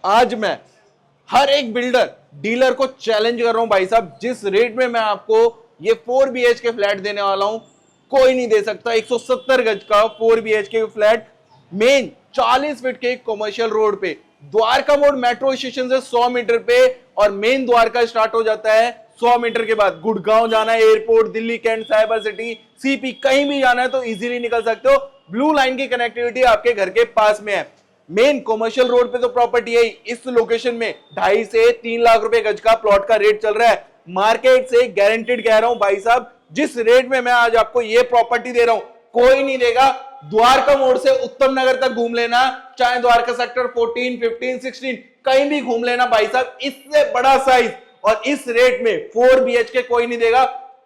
आज मैं हर एक बिल्डर डीलर को चैलेंज कर रहा हूं भाई साहब, जिस रेट में मैं आपको ये 4 BHK फ्लैट देने वाला हूं कोई नहीं दे सकता। 170 गज का 4 BHK फ्लैट मेन 40 फीट के कमर्शियल रोड पे, द्वारका मोड़ मेट्रो स्टेशन से 100 मीटर पे, और मेन द्वारका स्टार्ट हो जाता है 100 मीटर के बाद। गुड़गांव जाना है, airport, Delhi cantt, cyber city, CP, कहीं भी जाना है तो इजीली निकल सकते हो। ब्लू लाइन की कनेक्टिविटी आपके घर के पास में है। मेन कमर्शियल रोड पे तो प्रॉपर्टी है। इस लोकेशन में 2.5 से 3 लाख रुपए गज का प्लॉट का रेट चल रहा है। मार्केट से गारंटेड कह रहा हूं भाई साहब, जिस रेट में मैं आज आपको ये प्रॉपर्टी दे रहा हूं कोई नहीं देगा। द्वारका मोड़ से उत्तम नगर तक घूम लेना, चाहे द्वारका सेक्टर 14, 15, 16 कहीं भी घूम लेना भाई साहब, इससे बड़ा साइज और इस रेट में 4 BHK कोई नहीं देगा।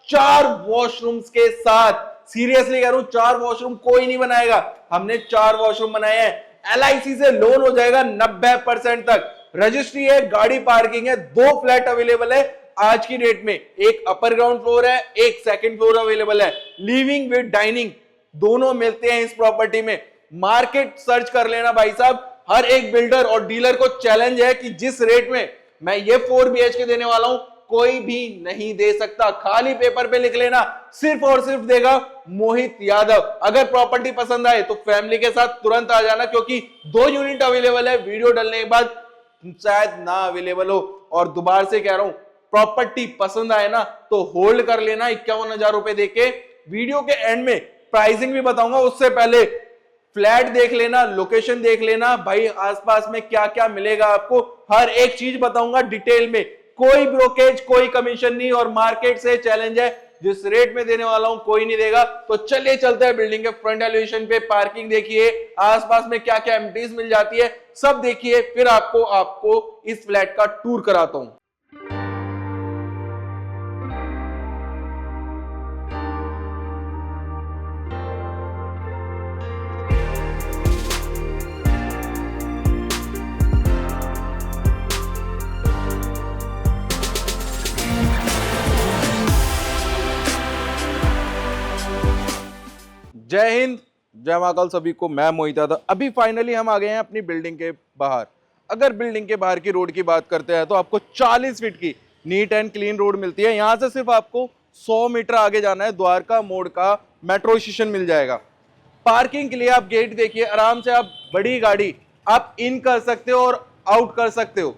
4 वॉशरूम्स के साथ, सीरियसली कह रहा हूं, 4 वॉशरूम कोई नहीं बनाएगा। हमने 4 वॉशरूम बनाए हैं। LIC से लोन हो जाएगा 90% तक। रजिस्ट्री है, गाड़ी पार्किंग है, 2 फ्लैट अवेलेबल है आज की डेट में। एक अपर ग्राउंड फ्लोर है, एक सेकंड फ्लोर अवेलेबल है। लिविंग विद डाइनिंग दोनों मिलते हैं इस प्रॉपर्टी में। मार्केट सर्च कर लेना भाई साहब। हर एक बिल्डर और डीलर को चैलेंज है कि जिस रेट में मैं ये 4 BHK देने वाला हूं कोई भी नहीं दे सकता। खाली पेपर पे लिख लेना, सिर्फ और सिर्फ देगा मोहित यादव। अगर प्रॉपर्टी पसंद आए तो फैमिली के साथ तुरंत आ जाना, क्योंकि 2 यूनिट अवेलेबल है। वीडियो डालने के बाद शायद ना अवेलेबल हो। और दोबारा से कह रहा हूं, प्रॉपर्टी पसंद आए ना तो होल्ड कर लेना 51,000 रुपए देके। वीडियो के एंड में प्राइसिंग भी बताऊंगा, उससे पहले फ्लैट देख लेना, लोकेशन देख लेना भाई, आसपास में क्या क्या मिलेगा आपको हर एक चीज बताऊंगा डिटेल में। कोई ब्रोकेज, कोई कमीशन नहीं, और मार्केट से चैलेंज है, जिस रेट में देने वाला हूं कोई नहीं देगा। तो चलिए चलते हैं बिल्डिंग के फ्रंट एलिवेशन पे। पार्किंग देखिए, आसपास में क्या क्या एमिनिटीज मिल जाती है सब देखिए, फिर आपको इस फ्लैट का टूर कराता हूं। जय हिंद, जय महाकाल सभी को। मैं मोहित यादव। अभी फाइनली हम आ गए हैं अपनी बिल्डिंग के बाहर। अगर बिल्डिंग के बाहर की रोड की बात करते हैं तो आपको 40 फीट की नीट एंड क्लीन रोड मिलती है। यहां से सिर्फ आपको 100 मीटर आगे जाना है, द्वारका मोड़ का मेट्रो स्टेशन मिल जाएगा। पार्किंग के लिए आप गेट देखिए, आराम से आप बड़ी गाड़ी आप इन कर सकते हो और आउट कर सकते हो।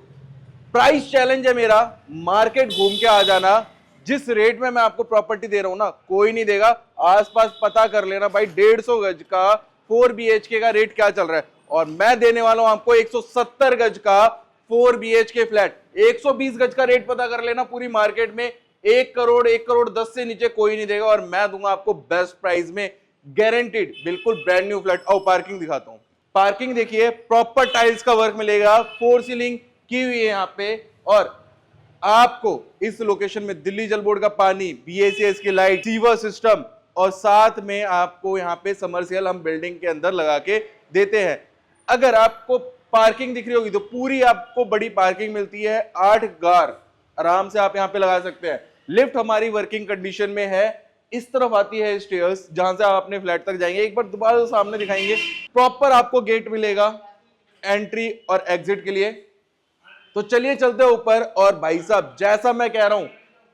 प्राइस चैलेंज है मेरा, मार्केट घूम के आ जाना। जिस रेट में मैं आपको प्रॉपर्टी दे रहा हूं ना कोई नहीं देगा। आसपास पता कर लेना भाई, 150 गज का 4 BHK का रेट क्या चल रहा है, और मैं देने वाला हूं आपको 170 गज का 4 BHK फ्लैट। 120 गज का रेट पता कर लेना पूरी मार्केट में। 1 करोड़ 1 करोड़ 10 से नीचे कोई नहीं देगा, और मैं दूंगा आपको बेस्ट प्राइस में, गारंटीड, बिल्कुल ब्रांड न्यू फ्लैट। और पार्किंग दिखाता हूं। पार्किंग देखिए, प्रॉपर टाइल्स का वर्क मिलेगा, 4 सीलिंग की हुई है यहाँ पे, और आपको इस लोकेशन में दिल्ली जल बोर्ड का पानी, BACS की लाइट, सीवर सिस्टम, और साथ में आपको यहाँ पे समरसेल हम बिल्डिंग के अंदर लगा के देते हैं। अगर आपको पार्किंग दिख रही होगी तो पूरी आपको बड़ी पार्किंग मिलती है। 8 कार आराम से आप यहाँ पे लगा सकते हैं। लिफ्ट हमारी वर्किंग कंडीशन में है। इस तरफ आती है स्टेयर्स, जहां से आप अपने फ्लैट तक जाएंगे। एक बार दोबारा सामने दिखाएंगे, प्रॉपर आपको गेट मिलेगा एंट्री और एग्जिट के लिए। तो चलिए चलते हैं ऊपर। और भाई साहब, जैसा मैं कह रहा हूं,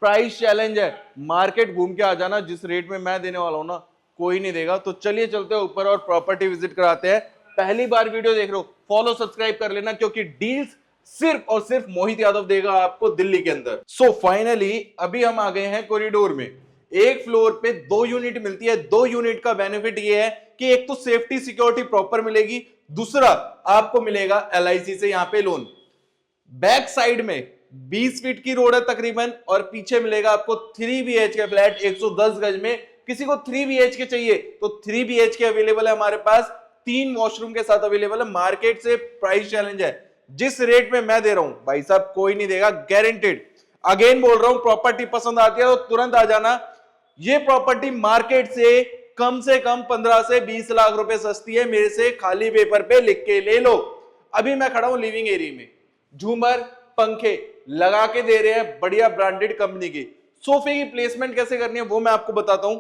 प्राइस चैलेंज है, मार्केट घूम के आ जाना। जिस रेट में मैं देने वाला हूं ना कोई नहीं देगा। तो चलिए चलते हैं ऊपर और प्रॉपर्टी विजिट कराते हैं। पहली बार वीडियो देख रहे हो, फॉलो सब्सक्राइब कर लेना, क्योंकि डील्स सिर्फ और सिर्फ मोहित यादव देगा आपको दिल्ली के अंदर। सो फाइनली अभी हम आ गए हैं कॉरिडोर में। एक फ्लोर पे 2 यूनिट मिलती है। 2 यूनिट का बेनिफिट ये है कि एक तो सेफ्टी सिक्योरिटी प्रॉपर मिलेगी, दूसरा आपको मिलेगा LIC से यहाँ पे लोन। बैक साइड में 20 फीट की रोड है तकरीबन, और पीछे मिलेगा आपको 3 BHK फ्लैट 110 गज में। किसी को 3 BHK चाहिए तो 3 BHK अवेलेबल है हमारे पास, 3 वॉशरूम के साथ अवेलेबल है। मार्केट से प्राइस चैलेंज है, जिस रेट में मैं दे रहा हूं भाई साहब कोई नहीं देगा, गारंटेड। अगेन बोल रहा हूं, प्रॉपर्टी पसंद आती है तो तुरंत आ जाना। ये प्रॉपर्टी मार्केट से कम 15 से 20 लाख रुपए सस्ती है। मेरे से खाली पेपर पे लिख के ले लो। अभी मैं खड़ा हूं लिविंग एरिया में, झूमर पंखे लगा के दे रहे हैं बढ़िया ब्रांडेड कंपनी की। सोफे की प्लेसमेंट कैसे करनी है वो मैं आपको बताता हूं।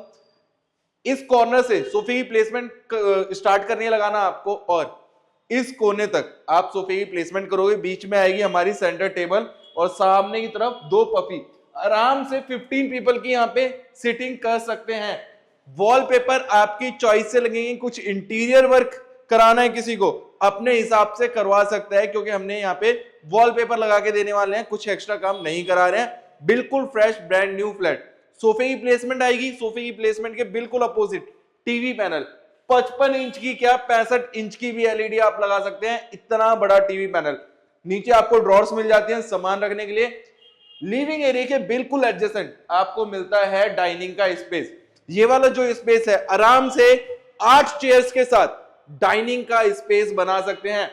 इस कॉर्नर से सोफे की प्लेसमेंट स्टार्ट करनी है लगाना आपको, और इस कोने तक आप सोफे की प्लेसमेंट करोगे, बीच में आएगी हमारी सेंटर टेबल और सामने की तरफ 2 पफी, आराम से 15 पीपल की यहाँ पे सिटिंग कर सकते हैं। वॉलपेपर आपकी चॉइस से लगेंगे, कुछ इंटीरियर वर्क कराना है किसी को अपने हिसाब से करवा सकता है, क्योंकि हमने यहाँ पे वॉलपेपर लगा के देने वाले हैं, कुछ एक्स्ट्रा काम नहीं करा रहे हैं। बिल्कुल फ्रेश ब्रांड न्यू फ्लैट। सोफे की प्लेसमेंट आएगी, सोफे की प्लेसमेंट के बिल्कुल अपोजिट टीवी पैनल, 55 इंच की क्या 65 इंच की भी एलईडी आप लगा सकते हैं, इतना बड़ा टीवी पैनल। नीचे आपको ड्रॉर्स मिल जाती हैं सामान रखने के लिए। लिविंग एरिया के बिल्कुल एडजेसेंट आपको मिलता है डाइनिंग का स्पेस। ये वाला जो स्पेस है आराम से 8 चेयर्स के साथ डाइनिंग का स्पेस बना सकते हैं।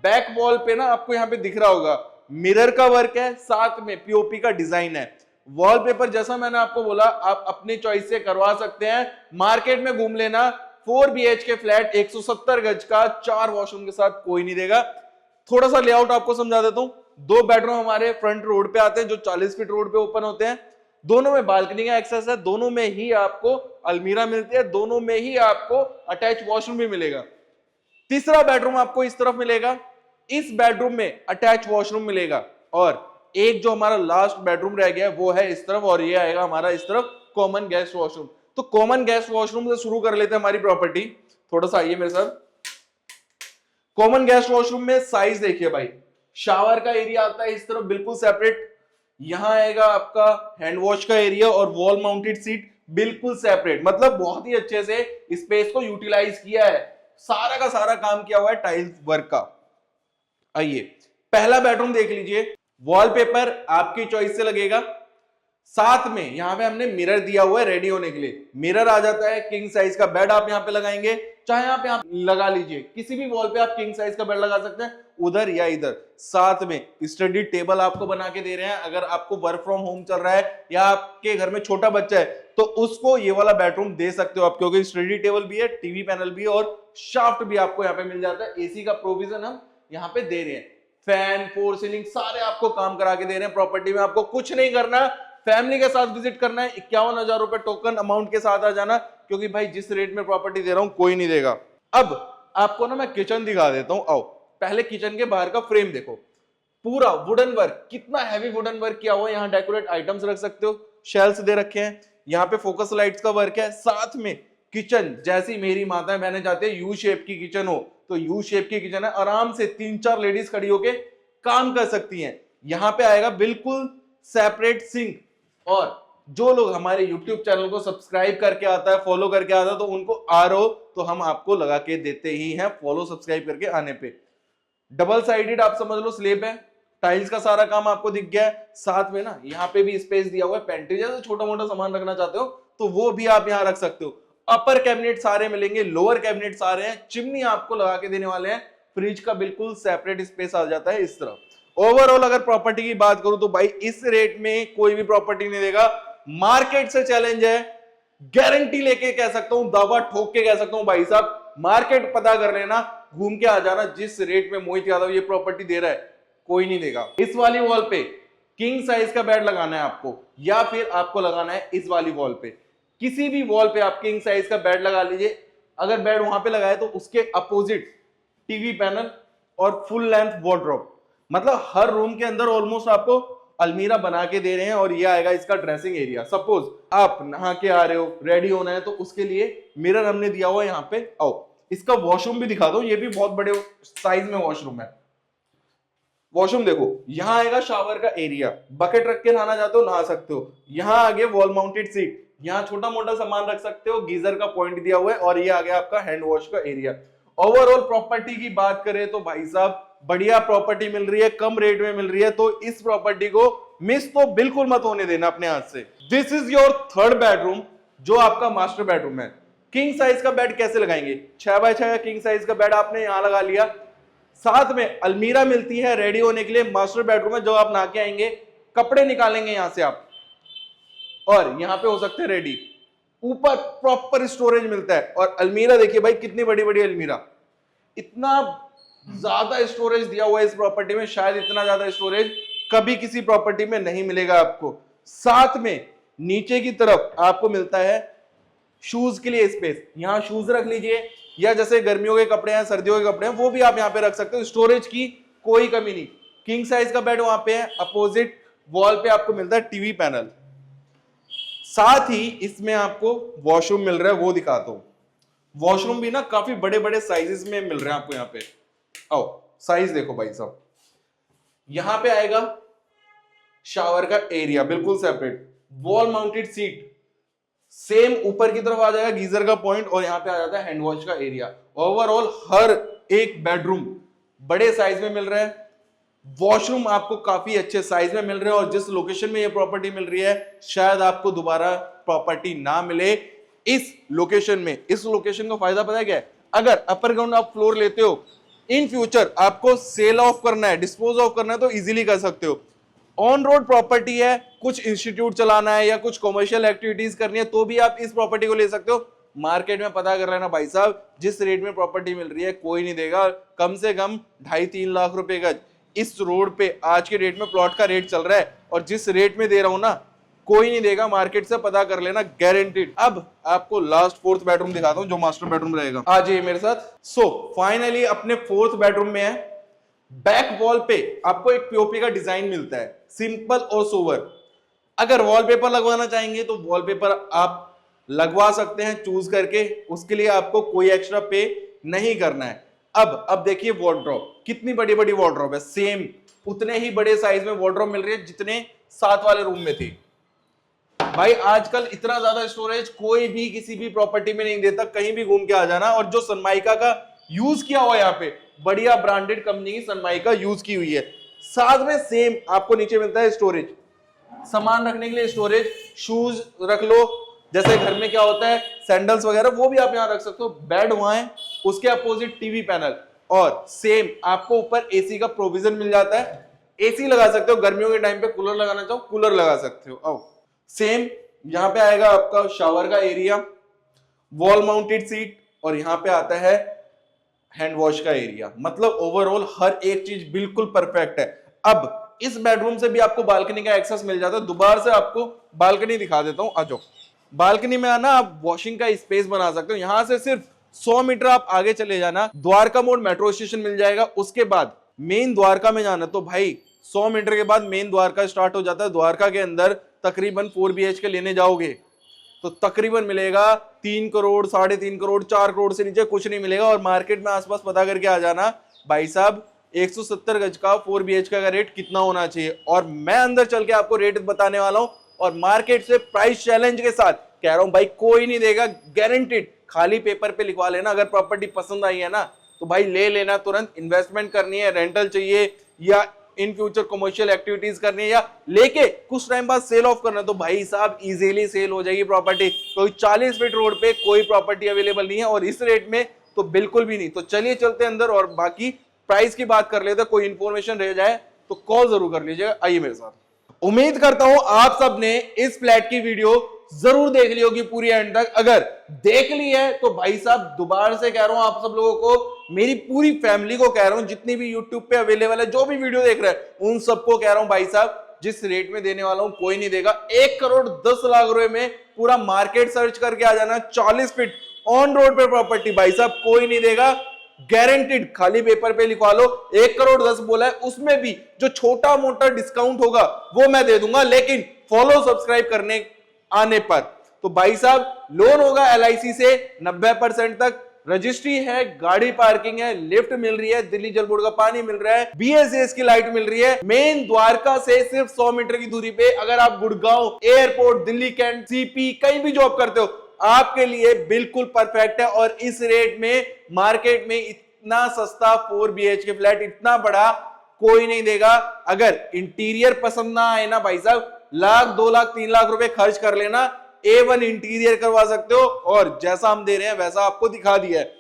बैक वॉल पे ना आपको यहाँ पे दिख रहा होगा मिरर का वर्क है, साथ में पीओपी का डिजाइन है। वॉलपेपर जैसा मैंने आपको बोला आप अपनी चॉइस से करवा सकते हैं। मार्केट में घूम लेना, 4 BHK फ्लैट 170 गज का 4 वॉशरूम के साथ कोई नहीं देगा। थोड़ा सा लेआउट आपको समझा देता हूं। 2 बेडरूम हमारे फ्रंट रोड पे आते हैं जो 40 फीट रोड पे ओपन होते हैं। दोनों में बालकनी का एक्सेस है, दोनों में ही आपको अलमीरा मिलती है, दोनों में ही आपको अटैच वॉशरूम भी मिलेगा। तीसरा बेडरूम आपको इस तरफ मिलेगा, इस बेडरूम में अटैच वॉशरूम मिलेगा, और एक जो हमारा लास्ट बेडरूम रह गया है वो है इस तरफ, और ये आएगा हमारा इस तरफ कॉमन गेस्ट वॉशरूम। तो कॉमन गेस्ट वॉशरूम से शुरू कर लेते हैं हमारी प्रॉपर्टी। थोड़ा सा आइए मेरे साथ। कॉमन गेस्ट वॉशरूम में साइज देखिए भाई, शावर का एरिया आता है इस तरफ बिल्कुल सेपरेट, यहां आएगा आपका हैंड वॉश का एरिया और वॉल माउंटेड सीट बिल्कुल सेपरेट। मतलब बहुत ही अच्छे से स्पेस को यूटिलाइज किया है, सारा का सारा काम किया हुआ है टाइल्स वर्क का। आइए पहला बेडरूम देख लीजिए। वॉलपेपर आपकी चॉइस से लगेगा, साथ में यहां पे हमने मिरर दिया हुआ है रेडी होने के लिए। मिरर आ जाता है, किंग साइज का बेड आप यहां पे लगाएंगे, चाहे यहां पे आप लगा लीजिए, किसी भी वॉल पे आप किंग साइज का बेड लगा सकते हैं, उधर या इधर। साथ में स्टडी टेबल आपको बना के दे रहे हैं। अगर आपको वर्क फ्रॉम होम चल रहा है या आपके घर में छोटा बच्चा है तो उसको ये वाला बेडरूम दे सकते हो आप, क्योंकि स्टडी टेबल भी है, टीवी पैनल भी है और शाफ्ट भी आपको यहाँ पे मिल जाता है। एसी का प्रोविजन हम यहाँ पे दे रहे हैं, फैन, फोर सीलिंग सारे आपको काम करा के दे रहे हैं। प्रॉपर्टी में आपको कुछ नहीं करना, फैमिली के साथ विजिट करना है, 51,000 रुपए टोकन अमाउंट के साथ आ जाना, क्योंकि भाई जिस रेट में प्रॉपर्टी दे रहा हूं कोई नहीं देगा। अब आपको ना मैं किचन दिखा देता हूं, आओ। पहले किचन के बाहर का फ्रेम देखो, पूरा वुडन वर्क, कितना हैवी वुडन वर्क किया हुआ है। यहाँ डेकोरेट आइटम्स रख सकते हो, शेल्फ्स दे रखे हैं, यहाँ पे फोकस लाइट्स का वर्क है। साथ में किचन जैसी मेरी माताएं बहनें चाहते हैं यू शेप की किचन हो, तो यू शेप की किचन है, आराम से 3-4 लेडीज खड़ी होके काम कर सकती हैं। यहाँ पे आएगा बिल्कुल सेपरेट सिंक, और जो लोग हमारे YouTube चैनल को सब्सक्राइब करके आता है, फॉलो करके आता है, तो उनको आरओ तो हम आपको लगा के देते ही हैं फॉलो सब्सक्राइब करके आने पे। डबल साइडेड आप समझ लो स्लेब है, टाइल्स का सारा काम आपको दिख गया है। साथ में ना यहाँ पे भी स्पेस दिया हुआ है, पेंट्री जैसे छोटा मोटा सामान रखना चाहते हो तो वो भी आप यहाँ रख सकते हो। अपर कैबिनेट सारे मिलेंगे, लोअर कैबिनेट सारे हैं, चिमनी आपको लगा के देने वाले हैं, फ्रिज का बिल्कुल सेपरेट स्पेस आ जाता है इस तरफ। ओवरऑल अगर प्रॉपर्टी की बात करूं तो भाई इस रेट में कोई भी प्रॉपर्टी नहीं देगा। मार्केट से चैलेंज है, गारंटी लेके कह सकता हूं, दावा ठोक के कह सकता हूं, भाई साहब मार्केट पता कर लेना, घूम के आ जाना, जिस रेट में मोहित यादव ये प्रॉपर्टी दे रहा है कोई नहीं देगा। इस वाली वॉल पे किंग साइज का बेड लगाना है आपको, या फिर आपको लगाना है इस वाली वॉल पे, किसी भी वॉल पे आप किंग साइज का बेड लगा लीजिए। अगर बेड वहां पे लगाए तो उसके अपोजिट टीवी पैनल और फुल लेंथ वार्डरोब, मतलब हर रूम के अंदर ऑलमोस्ट आपको अलमीरा बना के दे रहे हैं। और ये आएगा इसका ड्रेसिंग एरिया। सपोज आप नहा के आ रहे हो, रेडी होना है, तो उसके लिए मिरर हमने दिया हुआ है यहाँ पे। आओ इसका वॉशरूम भी दिखा दो, ये भी बहुत बड़े साइज में वॉशरूम है। वॉशरूम देखो, यहाँ आएगा शावर का एरिया, बकेट रख के नहाना चाहते हो नहा सकते हो। यहाँ आगे वॉल माउंटेड सीट, यहाँ छोटा मोटा सामान रख सकते हो, गीजर का पॉइंट दिया हुआ है, और ये आ गया आपका हैंड वॉश का एरिया। ओवरऑल प्रॉपर्टी की बात करें तो भाई साहब बढ़िया प्रॉपर्टी मिल रही है, कम रेट में मिल रही है, तो इस प्रॉपर्टी को मिस तो बिल्कुल मत होने देना अपने हाथ से। This is your third bedroom, जो आपका मास्टर बेडरूम है। किंग साइज का बेड कैसे लगाएंगे, 6x6 किंग साइज का बेड आपने यहां लगा लिया, साथ में अलमीरा मिलती है रेडी होने के लिए। मास्टर बेडरूम है, जो आप नहा के आएंगे, कपड़े निकालेंगे यहां से आप, और यहां पे हो सकते हैं रेडी। ऊपर प्रॉपर स्टोरेज मिलता है, और अलमीरा देखिए भाई कितनी बड़ी बड़ी अलमीरा, इतना ज्यादा स्टोरेज दिया हुआ है इस प्रॉपर्टी में, शायद इतना ज्यादा स्टोरेज कभी किसी प्रॉपर्टी में नहीं मिलेगा आपको। साथ में नीचे की तरफ आपको मिलता है शूज के लिए स्पेस, यहाँ शूज रख लीजिए, या जैसे गर्मियों के कपड़े हैं, सर्दियों के कपड़े हैं, वो भी आप यहाँ पे रख सकते हो। स्टोरेज की कोई कमी नहीं। किंग साइज का बेड वहां पे है। अपोजिट वॉल पे आपको मिलता है टीवी पैनल। साथ ही इसमें आपको वॉशरूम मिल रहा है, वो दिखाता हूं। वॉशरूम भी ना काफी बड़े बड़े साइजेस में मिल रहे हैं आपको यहाँ पे। आओ साइज देखो भाई साहब, यहां पे आएगा शावर का एरिया बिल्कुल separate, wall mounted seat, same ऊपर की तरफ आ जाएगा गीजर का पॉइंट, और यहां पे आ जाता है हैंड वॉश का एरिया। ओवरऑल हर एक बेडरूम बड़े साइज में मिल रहा है। वॉशरूम आपको काफी अच्छे साइज में मिल रहे हैं, और जिस लोकेशन में ये प्रॉपर्टी मिल रही है शायद आपको दोबारा प्रॉपर्टी ना मिले इस लोकेशन में। इस लोकेशन का फायदा पता है क्या है? अगर अपर ग्राउंड आप फ्लोर लेते हो, इन फ्यूचर आपको सेल ऑफ करना है, डिस्पोज ऑफ करना है, तो इजीली कर सकते हो। ऑन रोड प्रॉपर्टी है, कुछ इंस्टीट्यूट चलाना है या कुछ कॉमर्शियल एक्टिविटीज करनी है, तो भी आप इस प्रॉपर्टी को ले सकते हो। मार्केट में पता कर लेना भाई साहब, जिस रेट में प्रॉपर्टी मिल रही है कोई नहीं देगा। कम से कम 2.5-3 लाख रुपए गज इस रोड पे आज के डेट में प्लॉट का रेट चल रहा है, और जिस रेट में दे रहा हूं ना कोई नहीं देगा। मार्केट से पता कर लेना, गारंटीड। अब आपको लास्ट 4th बेडरूम दिखाता हूं, जो मास्टर बेडरूम रहेगा। आ जाइए मेरे साथ। सो फाइनली अपने 4th बेडरूम में है। बैक वॉल पे आपको एक पीओपी का डिजाइन मिलता है, सिंपल और सोवर। अगर वॉलपेपर लगवाना चाहेंगे तो वॉलपेपर आप लगवा सकते हैं चूज करके, उसके लिए आपको कोई एक्स्ट्रा पे नहीं करना है। अब देखिए वार्डरोब, कितनी बड़ी बड़ी वार्डरोब है। सेम उतने ही बड़े साइज में वार्डरोब मिल रही है जितने साथ वाले रूम में थी। भाई आजकल इतना ज्यादा स्टोरेज कोई भी किसी भी प्रॉपर्टी में नहीं देता, कहीं भी घूम के आ जाना। और जो सनमाइका का यूज किया हुआ है यहाँ पे, बढ़िया ब्रांडेड कंपनी की सनमाइका यूज की हुई है। साथ में सेम आपको नीचे मिलता है स्टोरेज, सामान रखने के लिए स्टोरेज, शूज रख लो, जैसे घर में क्या होता है सैंडल्स वगैरह, वो भी आप यहाँ रख सकते हो। बेड वहां है, उसके अपोजिट टीवी पैनल, और सेम आपको ऊपर एसी का प्रोविजन मिल जाता है। एसी लगा सकते हो, गर्मियों के टाइम पे कूलर लगाना चाहो कूलर लगा सकते हो। आओ सेम यहाँ पे आएगा आपका शावर का एरिया, वॉल माउंटेड सीट, और यहाँ पे आता है हैंड वॉश का एरिया। मतलब ओवरऑल हर एक चीज बिल्कुल परफेक्ट है। अब इस बेडरूम से भी आपको बालकनी का एक्सेस मिल जाता है। दोबारा से आपको बालकनी दिखा देता हूं, आ जाओ। बालकनी में आना, आप वॉशिंग का स्पेस बना सकते हो। यहां से सिर्फ 100 मीटर आप आगे चले जाना, द्वारका मोड़ मेट्रो स्टेशन मिल जाएगा। उसके बाद मेन द्वारका में जाना, तो भाई 100 मीटर के बाद मेन द्वारका स्टार्ट हो जाता है। द्वारका के अंदर तकरीबन 4 BHK लेने जाओगे तो तकरीबन मिलेगा 3 करोड़, 3.5 करोड़, 4 करोड़ से नीचे कुछ नहीं मिलेगा। और मार्केट में आसपास पता करके आ जाना भाई साहब 170 गज का 4 BHK का रेट कितना होना चाहिए। और मैं अंदर चल के आपको रेट बताने वाला हूं, और मार्केट से प्राइस चैलेंज के साथ कह रहा हूं भाई, कोई नहीं देगा, गारंटीड। खाली पेपर पे लिखवा लेना। अगर प्रॉपर्टी पसंद आई है ना तो भाई ले लेना तुरंत। इन्वेस्टमेंट करनी है, रेंटल चाहिए, या इन फ्यूचर कमर्शियल एक्टिविटीज करनी है, या लेके कुछ टाइम बाद सेल ऑफ करना, तो भाई साहब इजीली सेल हो जाएगी प्रॉपर्टी। तो 40 फीट रोड पे कोई प्रॉपर्टी अवेलेबल नहीं है, और इस रेट में तो बिल्कुल भी नहीं। तो चलिए चलते अंदर और बाकी प्राइस की बात कर लेते हैं। कोई इंफॉर्मेशन रह जाए तो कॉल जरूर कर लीजिएगा। आइए मेरे साथ। उम्मीद करता हूं आप सब ने इस फ्लैट की वीडियो जरूर देख ली होगी पूरी एंड तक। अगर देख ली है तो भाई साहब दोबारा से कह रहा हूं आप सब लोगों को, मेरी पूरी फैमिली को कह रहा हूं, जितनी भी यूट्यूब पे अवेलेबल है, जो भी वीडियो देख रहे हैं उन सबको कह रहा हूं भाई साहब, जिस रेट में देने वाला हूं कोई नहीं देगा। 1 करोड़ 10 लाख रुपए में पूरा मार्केट सर्च करके आ जाना। 40 फीट ऑन रोड पे प्रॉपर्टी भाई साहब कोई नहीं देगा, गारंटीड। खाली पेपर पे लिखवा लो। 1 करोड़ 10 बोला है, उसमें भी जो छोटा मोटा डिस्काउंट होगा वो मैं दे दूंगा, लेकिन फॉलो सब्सक्राइब करने आने पर। तो भाई साहब लोन होगा LIC से 90% तक, रजिस्ट्री है, गाड़ी पार्किंग है, लिफ्ट मिल रही है, दिल्ली जल बोर्ड का पानी मिल रहा है, BSS की लाइट मिल रही है। मेन द्वारका से सिर्फ 100 मीटर की दूरी पे। अगर आप Gurgaon airport, Delhi cantt, CP कहीं भी जॉब करते हो, आपके लिए बिल्कुल परफेक्ट है। और इस रेट में मार्केट में इतना सस्ता 4 BHK फ्लैट इतना बड़ा कोई नहीं देगा। अगर इंटीरियर पसंद ना आए ना भाई साहब, लाख 2 लाख 3 लाख रुपए खर्च कर लेना, A1 इंटीरियर करवा सकते हो। और जैसा हम दे रहे हैं वैसा आपको दिखा दिया है।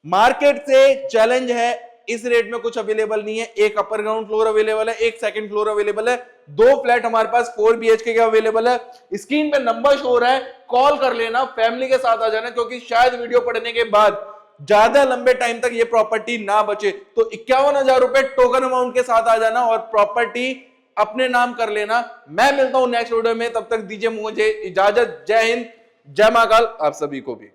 मार्केट से चैलेंज है, इस रेट में कुछ अवेलेबल नहीं है। एक अपर ग्राउंड फ्लोर अवेलेबल है, एक सेकंड फ्लोर अवेलेबल है, 2 फ्लैट हमारे पास 4 BHK के अवेलेबल है। स्क्रीन पे नंबर शो हो रहा है, कॉल कर लेना, फैमिली के साथ आ जाना, क्योंकि शायद वीडियो पढ़ने के बाद ज्यादा लंबे टाइम तक ये प्रॉपर्टी ना बचे। तो 51,000 रुपए टोकन अमाउंट के साथ आ जाना और प्रॉपर्टी अपने नाम कर लेना। मैं मिलता हूं नेक्स्ट वीडियो में, तब तक दीजिए मुझे इजाजत। जय हिंद, जय महाकाल आप सभी को भी।